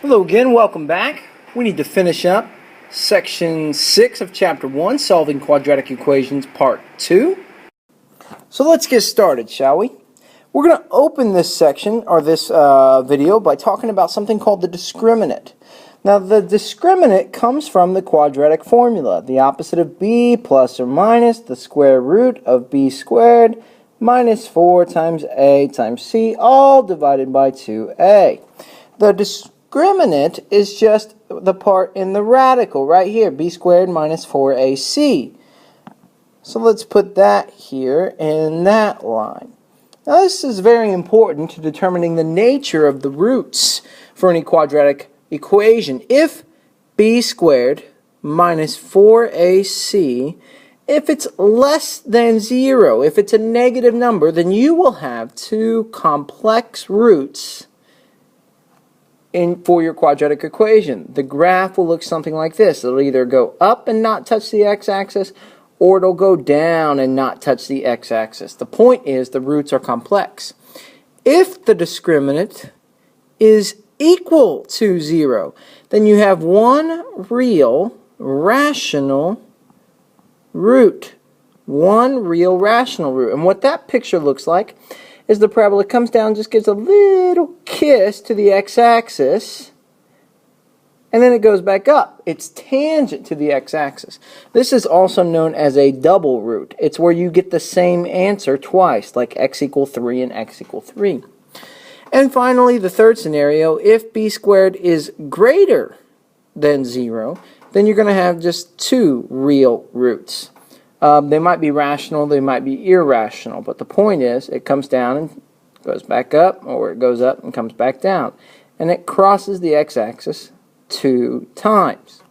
Hello again, welcome back. We need to finish up section 6 of chapter 1, solving quadratic equations part 2. So let's get started, shall we? We're going to open this section, or this video, by talking about something called the discriminant. Now the discriminant comes from the quadratic formula, the opposite of b plus or minus the square root of b squared minus 4 times a times c, all divided by 2a. The discriminant is just the part in the radical right here, b squared minus 4ac. So let's put that here in that line. Now this is very important to determining the nature of the roots for any quadratic equation. If b squared minus 4ac, if it's less than 0, if it's a negative number, then you will have two complex roots for your quadratic equation. The graph will look something like this. It'll either go up and not touch the x-axis, or it'll go down and not touch the x-axis. The point is the roots are complex. If the discriminant is equal to 0, then you have one real rational root. One real rational root. And what that picture looks like is the parabola comes down, just gives a little kiss to the x-axis, and then it goes back up. It's tangent to the x-axis. This is also known as a double root. It's where you get the same answer twice, like x equal 3 and x equal 3. And finally, the third scenario, if b squared is greater than 0, then you're going to have just two real roots. They might be rational, they might be irrational, but the point is it comes down and goes back up, or it goes up and comes back down. And it crosses the x-axis 2 times.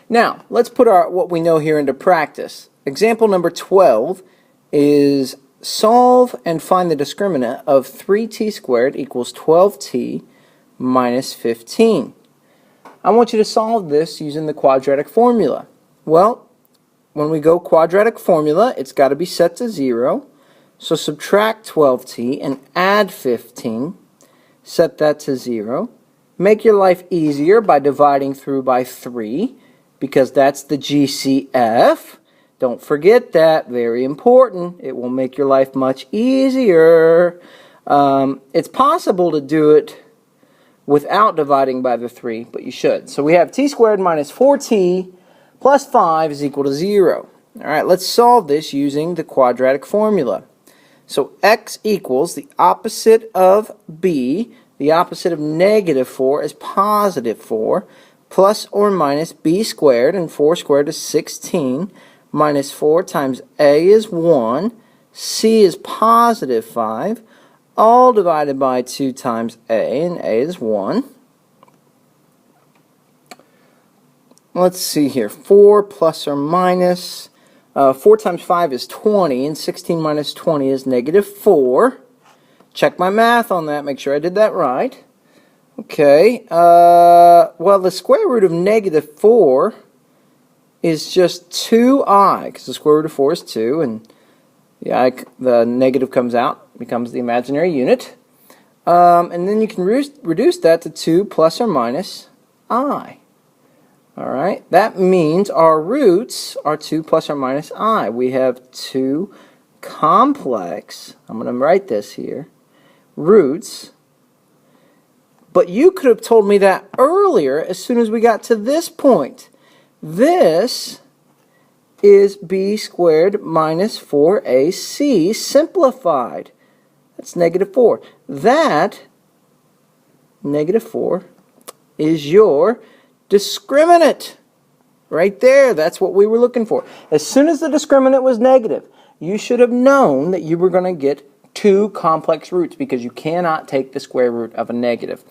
Now, let's put what we know here into practice. Example number 12 is solve and find the discriminant of 3t squared equals 12t minus 15. I want you to solve this using the quadratic formula. Well, when we go quadratic formula, it's got to be set to 0. So subtract 12t and add 15. Set that to 0. Make your life easier by dividing through by 3, because that's the GCF. Don't forget that. Very important. It will make your life much easier. It's possible to do it without dividing by the 3, but you should. So we have t squared minus 4t plus 5 is equal to 0. Alright, let's solve this using the quadratic formula. So x equals the opposite of b, the opposite of negative 4 is positive 4, plus or minus b squared, and 4 squared is 16, minus 4 times a is 1, c is positive 5, all divided by 2 times a, and a is 1. Let's see here, 4 plus or minus, 4 times 5 is 20, and 16 minus 20 is negative 4. Check my math on that, make sure I did that right. Okay, well, the square root of negative 4 is just 2i, because the square root of 4 is 2, and the negative comes out, becomes the imaginary unit. And then you can reduce that to 2 plus or minus I. Alright, that means our roots are 2 plus or minus I. We have two complex, I'm going to write this here, roots. But you could have told me that earlier as soon as we got to this point. This is b squared minus 4ac simplified. That's negative 4. That, negative 4, is your discriminant. Right there, that's what we were looking for. As soon as the discriminant was negative, you should have known that you were going to get two complex roots, because you cannot take the square root of a negative.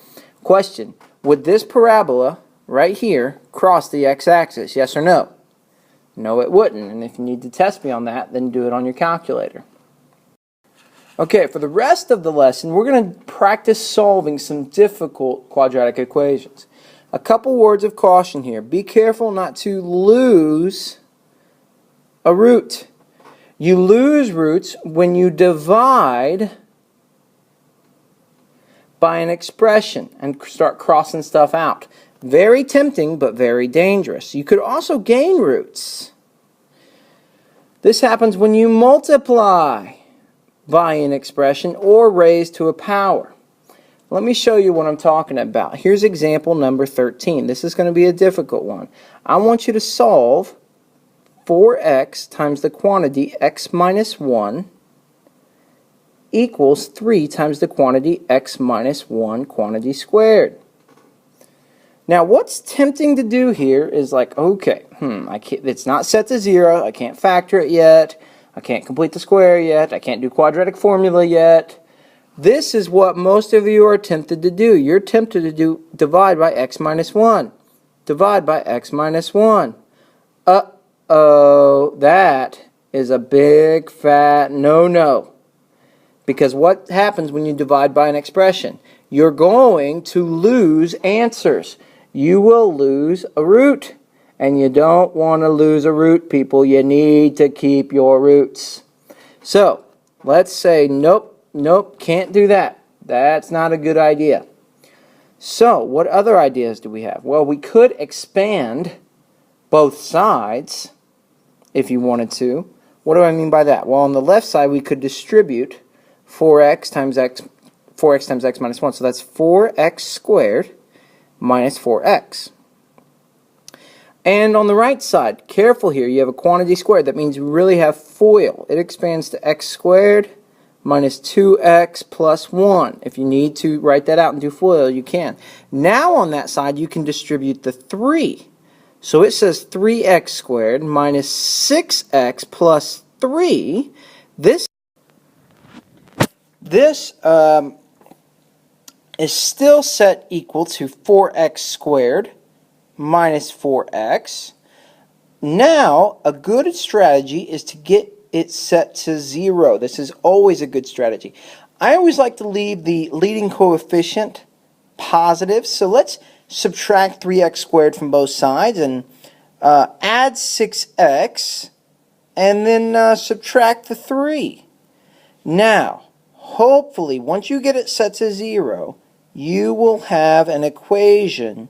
Question, would this parabola right here cross the x-axis, yes or no? No, it wouldn't, and if you need to test me on that, then do it on your calculator. Okay, for the rest of the lesson, we're going to practice solving some difficult quadratic equations. A couple words of caution here. Be careful not to lose a root. You lose roots when you divide by an expression and start crossing stuff out. Very tempting, but very dangerous. You could also gain roots. This happens when you multiply by an expression or raise to a power. Let me show you what I'm talking about. Here's example number 13. This is going to be a difficult one. I want you to solve 4x times the quantity x minus 1 equals 3 times the quantity x minus 1 quantity squared. Now what's tempting to do here is like, okay, it's not set to 0, I can't factor it yet, I can't complete the square yet, I can't do quadratic formula yet. This is what most of you are tempted to do. You're tempted to do divide by x minus 1. Divide by x minus 1. Uh-oh, that is a big fat no-no. Because what happens when you divide by an expression? You're going to lose answers. You will lose a root. And you don't want to lose a root, people. You need to keep your roots. So, let's say, nope, can't do that. That's not a good idea. So, what other ideas do we have? Well, we could expand both sides if you wanted to. What do I mean by that? Well, on the left side, we could distribute 4x times x minus 1. So that's 4x squared minus 4x. And on the right side, careful here, you have a quantity squared. That means you really have FOIL. It expands to x squared minus 2x plus 1. If you need to write that out and do FOIL, you can. Now on that side, you can distribute the 3. So it says 3x squared minus 6x plus 3. This is still set equal to 4x squared minus 4x. Now, a good strategy is to get it set to 0. This is always a good strategy. I always like to leave the leading coefficient positive. So let's subtract 3x squared from both sides and add 6x and then subtract the 3. Now, hopefully, once you get it set to 0, you will have an equation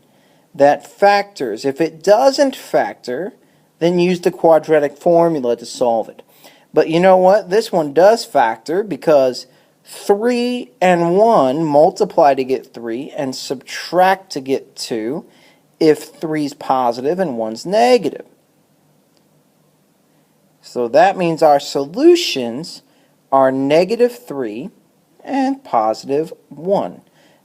that factors. If it doesn't factor, then use the quadratic formula to solve it. But you know what? This one does factor because 3 and 1 multiply to get 3 and subtract to get 2 if 3 is positive and 1's negative. So that means our solutions are negative 3 and positive 1.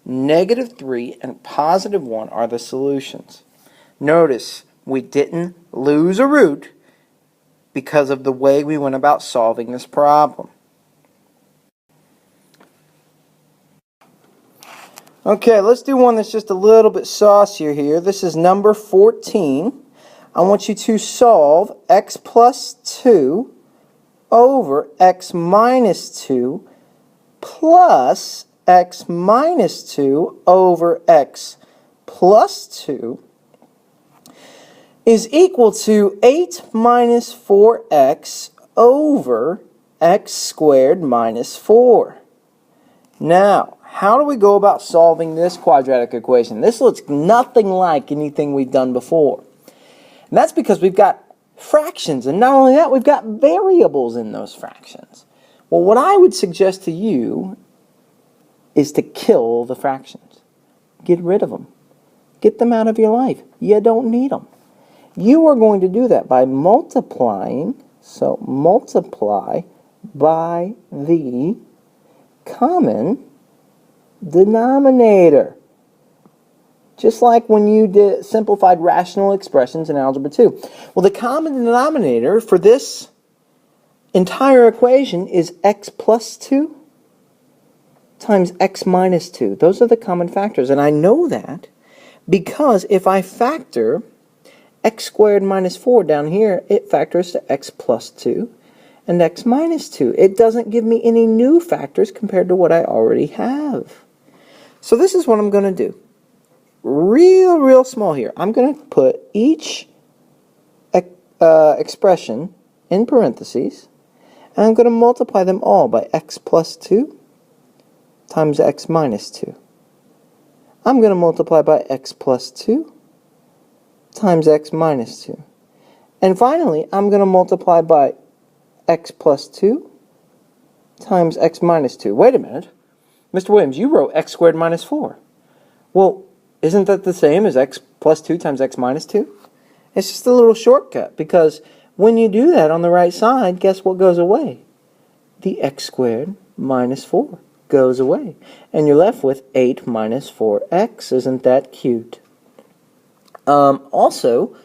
Negative 3 and positive 1 are the solutions. Notice we didn't lose a root because of the way we went about solving this problem. Okay, let's do one that's just a little bit saucier here. This is number 14. I want you to solve x plus 2 over x minus 2 plus x minus 2 over x plus 2 is equal to 8 minus 4x over x squared minus 4. Now, how do we go about solving this quadratic equation? This looks nothing like anything we've done before. And that's because we've got fractions, and not only that, we've got variables in those fractions. Well, what I would suggest to you is to kill the fractions. Get rid of them. Get them out of your life. You don't need them. You are going to do that by multiplying. So multiply by the common denominator. Just like when you did simplified rational expressions in Algebra 2. Well, the common denominator for this entire equation is x plus 2 times x minus 2. Those are the common factors. And I know that because if I factor x squared minus 4 down here, it factors to x plus 2 and x minus 2. It doesn't give me any new factors compared to what I already have. So this is what I'm going to do. Real small here. I'm going to put each expression in parentheses, and I'm going to multiply them all by x plus 2 times x minus 2. I'm going to multiply by x plus 2 times x minus 2. And finally, I'm going to multiply by x plus 2 times x minus 2. Wait a minute. Mr. Williams, you wrote x squared minus 4. Well, isn't that the same as x plus 2 times x minus 2? It's just a little shortcut, because when you do that on the right side, guess what goes away? The x squared minus 4 goes away. And you're left with 8 minus 4x. Isn't that cute? Also,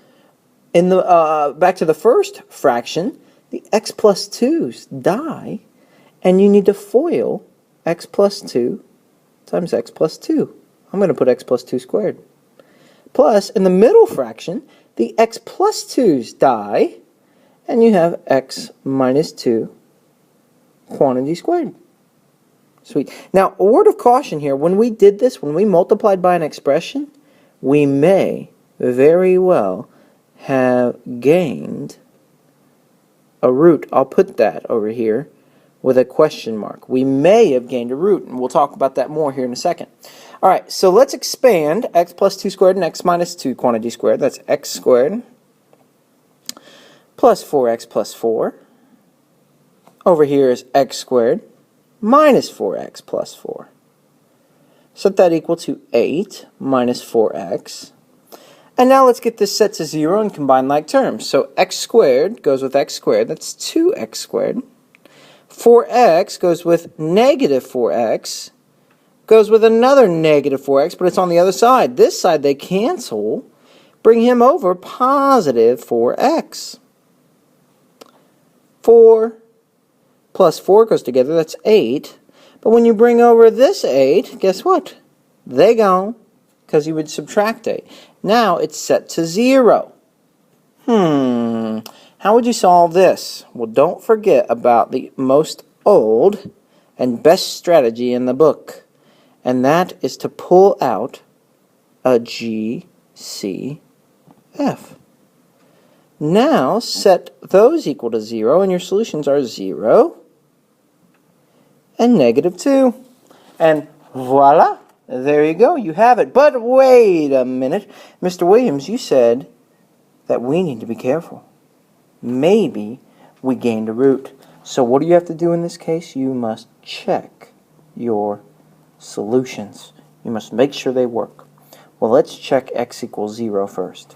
in the back to the first fraction, the x plus 2's die, and you need to FOIL x plus 2 times x plus 2. I'm going to put x plus 2 squared. Plus, in the middle fraction, the x plus 2's die, and you have x minus 2 quantity squared. Sweet. Now, a word of caution here. When we did this, when we multiplied by an expression, we may very well have gained a root. I'll put that over here with a question mark. We may have gained a root, and we'll talk about that more here in a second. All right, so let's expand x plus 2 squared and x minus 2 quantity squared. That's x squared plus 4x plus 4. Over here is x squared minus 4x plus 4. Set that equal to 8 minus 4x. And now let's get this set to 0 and combine like terms. So x squared goes with x squared. That's 2x squared. 4x goes with negative 4x. Goes with another negative 4x, but it's on the other side. This side they cancel. Bring him over positive 4x. 4 plus 4 goes together. That's 8. But when you bring over this 8, guess what? They gone, because you would subtract 8. Now it's set to 0. How would you solve this? Well, don't forget about the most old and best strategy in the book. And that is to pull out a GCF. Now set those equal to 0, and your solutions are 0 and negative 2. And voila, there you go, you have it. But wait a minute, Mr. Williams, you said that we need to be careful. Maybe we gained a root. So what do you have to do in this case? You must check your solutions. You must make sure they work. Well, let's check x equals 0 first.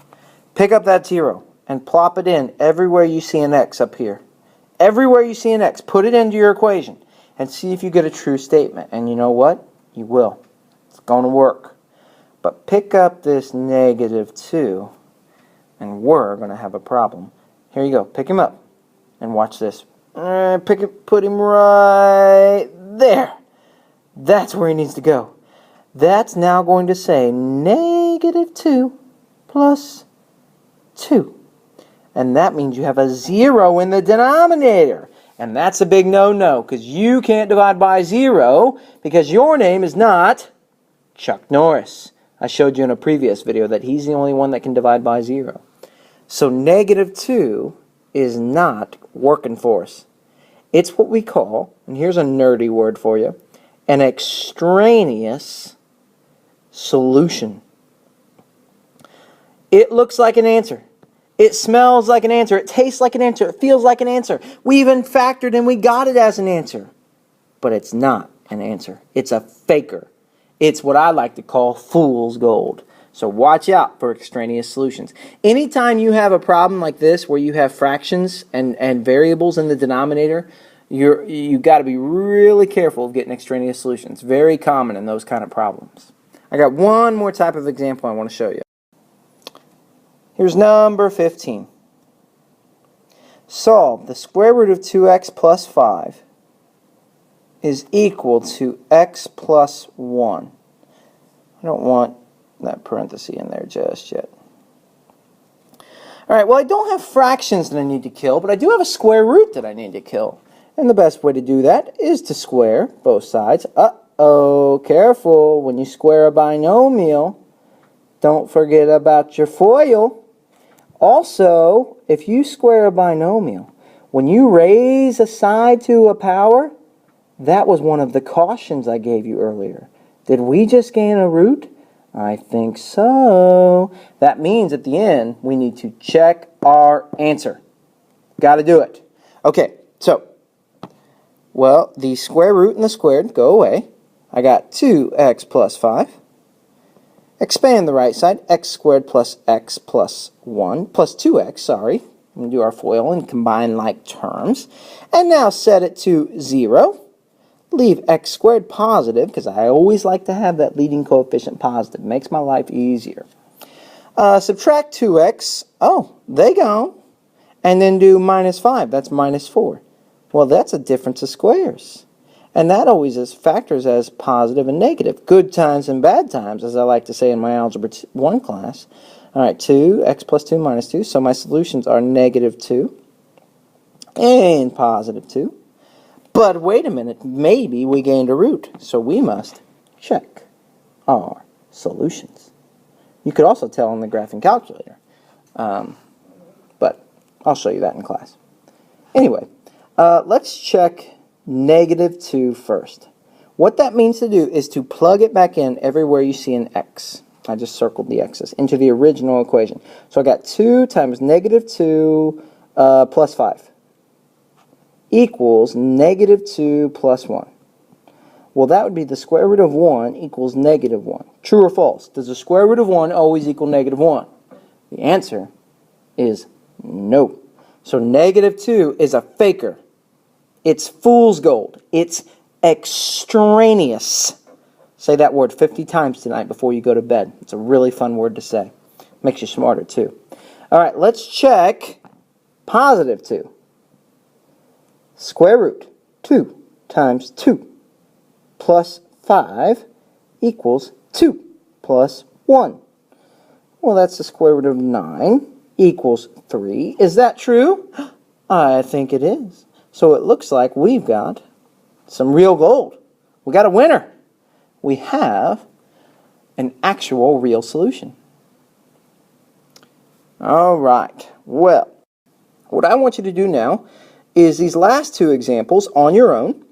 Pick up that 0 and plop it in everywhere you see an x up here. Everywhere you see an x, put it into your equation and see if you get a true statement. And you know what? You will. It's going to work. But pick up this negative 2 and we're going to have a problem. Here you go. Pick him up and watch this. Put him right there. That's where he needs to go. That's now going to say negative 2 plus 2. And that means you have a 0 in the denominator. And that's a big no-no, because you can't divide by 0 because your name is not Chuck Norris. I showed you in a previous video that he's the only one that can divide by 0. So negative 2 is not working for us. It's what we call, and here's a nerdy word for you, an extraneous solution. It looks like an answer. It smells like an answer. It tastes like an answer. It feels like an answer. We even factored and we got it as an answer. But it's not an answer. It's a faker. It's what I like to call fool's gold. So watch out for extraneous solutions. Anytime you have a problem like this where you have fractions and variables in the denominator, you got to be really careful of getting extraneous solutions. Very common in those kind of problems. I got one more type of example I want to show you. Here's number 15. Solve the square root of 2x plus 5 is equal to x plus 1. I don't want that parenthesis in there just yet. Alright, well I don't have fractions that I need to kill, but I do have a square root that I need to kill. And the best way to do that is to square both sides. Uh-oh, careful. When you square a binomial, don't forget about your FOIL. Also, if you square a binomial, when you raise a side to a power, that was one of the cautions I gave you earlier. Did we just gain a root? I think so. That means at the end, we need to check our answer. Got to do it. Okay, so, well, the square root and the squared go away. I got 2x plus 5. Expand the right side, x squared plus x plus 1, plus 2x, sorry. I'm going to do our FOIL and combine like terms. And now set it to 0. Leave x squared positive, because I always like to have that leading coefficient positive. Makes my life easier. Subtract 2x. Oh, they go. And then do minus 5. That's minus 4. Well, that's a difference of squares. And that always is factors as positive and negative. Good times and bad times, as I like to say in my Algebra 1 class. All right, 2x plus 2 minus 2. So my solutions are negative 2 and positive 2. But wait a minute, maybe we gained a root, so we must check our solutions. You could also tell on the graphing calculator, but I'll show you that in class. Anyway, let's check negative 2 first. What that means to do is to plug it back in everywhere you see an x. I just circled the x's into the original equation. So I got 2 times negative 2 plus 5. Equals negative 2 plus 1. Well, that would be the square root of 1 equals negative 1. True or false? Does the square root of 1 always equal negative 1? The answer is no. So negative 2 is a faker. It's fool's gold. It's extraneous. Say that word 50 times tonight before you go to bed. It's a really fun word to say. Makes you smarter too. All right, let's check positive 2. Square root 2 times 2 plus 5 equals 2 plus 1. Well, that's the square root of 9 equals 3. Is that true? I think it is. So it looks like we've got some real gold. We got a winner. We have an actual real solution. All right. Well, what I want you to do now is these last two examples on your own.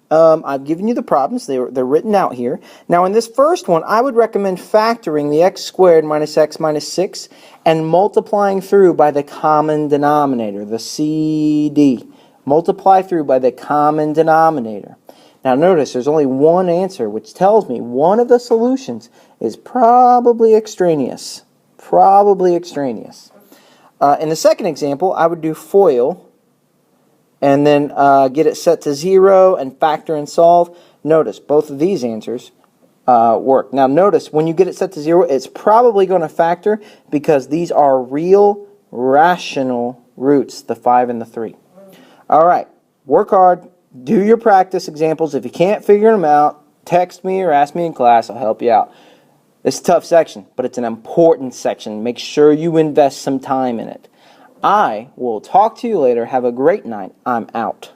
I've given you the problems. They're written out here. Now, in this first one, I would recommend factoring the x squared minus x minus 6 and multiplying through by the common denominator, the CD. Multiply through by the common denominator. Now, notice there's only one answer, which tells me one of the solutions is probably extraneous. Probably extraneous. In the second example, I would do FOIL and then get it set to 0 and factor and solve. Notice both of these answers work. Now notice when you get it set to 0, it's probably going to factor because these are real rational roots, the 5 and the 3. All right, work hard, do your practice examples. If you can't figure them out, text me or ask me in class. I'll help you out. It's a tough section, but it's an important section. Make sure you invest some time in it. I will talk to you later. Have a great night. I'm out.